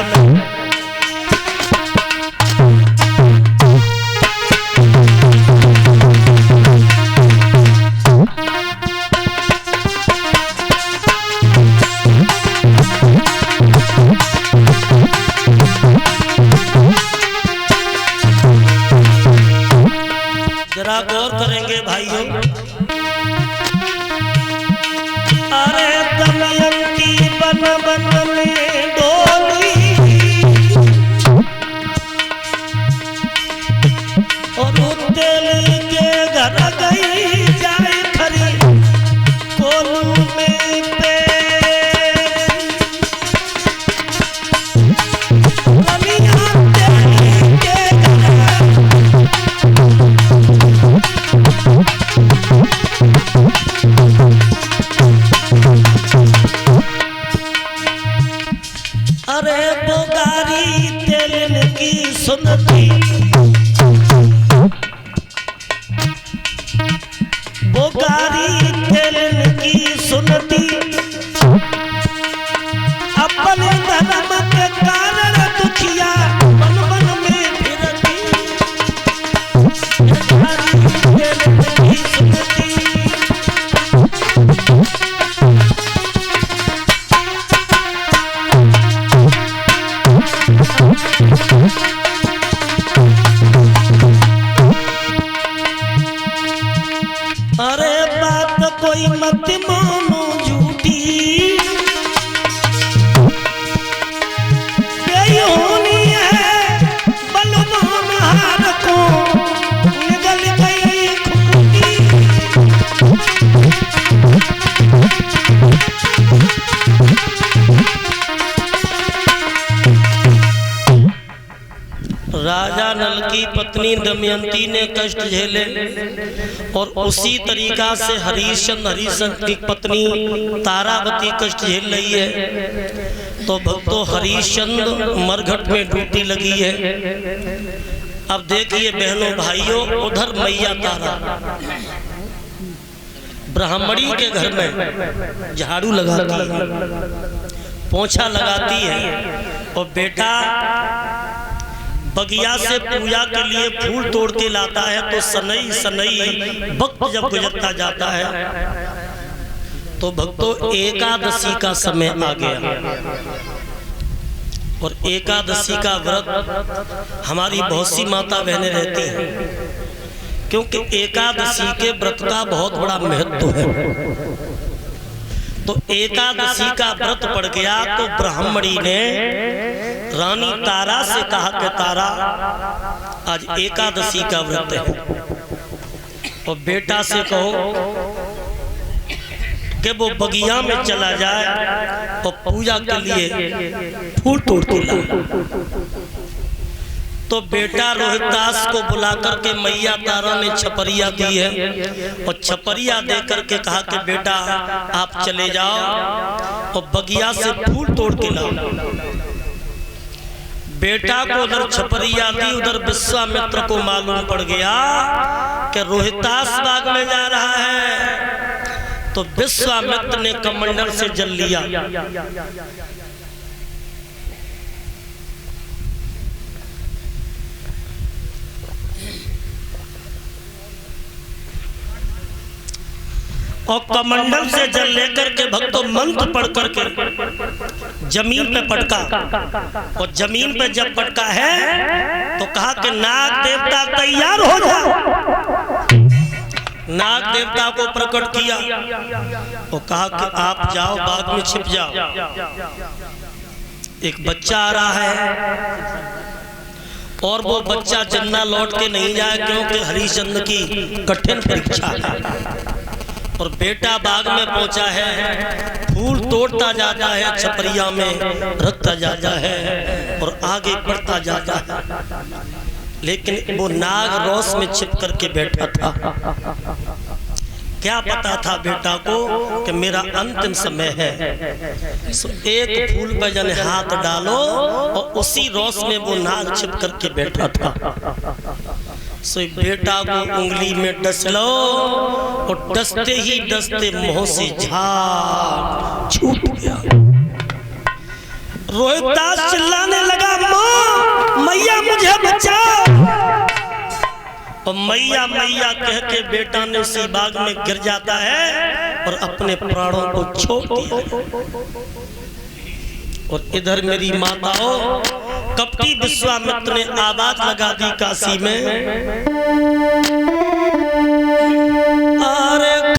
में जरा गौर करेंगे भाइयों। अरे दमयंती बन बन में डोली और तेल के घर गई जाए खरी कोलू में पे अरे बोगारी तेल की सुनती बोगारी तेल की सुनती अपने धर्म के कारण दुखिया बन बन में फिरती तेल की सुनती अरे बात कोई मत मानो झूठी बेहोनी है बलवान हार को निगल गई खूंटी राजा नल की पत्नी दमयंती ने कष्ट झेले और उसी तरीका से हरिश्चंद्र की पत्नी तारावती कष्ट झेल रही है। तो भक्तों हरिश्चंद्र मरघट में ड्यूटी लगी है। अब देखिए बहनों भाइयों, उधर मैया तारा ब्राह्मणी के घर में झाड़ू लगाती है, पोछा लगाती है और बेटा बगिया से पूजा के लिए फूल तोड़ के लाता है। तो सनई सनई वक्त जब गुजरता जाता है तो भक्तों एकादशी का समय आ गया और एकादशी का व्रत हमारी बहुत सी माता बहनें रहती हैं, क्योंकि एकादशी के व्रत का बहुत बड़ा महत्व है। तो एकादशी का व्रत पड़ गया तो ब्राह्मणी ने रानी तारा से कहा कि तारा आज एकादशी का व्रत है और बेटा से कहो कि वो बगिया में चला जाए और पूजा के लिए फूल तोड़ के लाए। तो बेटा रोहितास को बुला करके मैया तारा ने छपरिया दी है और छपरिया दे करके कहा कि बेटा आप चले जाओ और बगिया से फूल तोड़ के लाओ। बेटा को उधर छपरिया दी, उधर विश्वामित्र को मालूम पड़ गया कि रोहितास बाग में जा रहा है। तो विश्वामित्र ने कमंडल से जल लिया और कमंडल से जल लेकर के भक्तों मंत्र पढ़ करके जमीन पे पटका और जमीन पे जब पटका है तो कहा कि नाग देवता तैयार हो जाओ। नाग देवता को प्रकट किया और कहा कि आप जाओ बाग में छिप जाओ। एक बच्चा आ रहा है और वो बच्चा जन्ना लौट के नहीं जाए, क्योंकि हरिश्चंद्र की कठिन परीक्षा है। और बेटा बाग में पहुंचा है, फूल तोड़ता जाता है, छपरिया में रखता जाता है और आगे बढ़ता जाता है। लेकिन वो नाग रोस में छिप करके बैठा था। क्या पता था बेटा को कि मेरा अंतिम समय है। एक फूल पर जने हाथ डालो और उसी रोस में वो नाग छिप करके बैठा था। सो बेटा को उंगली में डस लो और डसते ही डसते मुंह से झाग छूट गया। रोहितदास चिल्लाने लगा, माँ मैया मुझे बचाओ। और मैया मैया कह के बेटा ने उसी बाग में गिर जाता है और अपने प्राणों को छोड़ दिया। और इधर मेरी माताओं, कपटी विश्वामित्र ने आवाज लगा दी काशी में,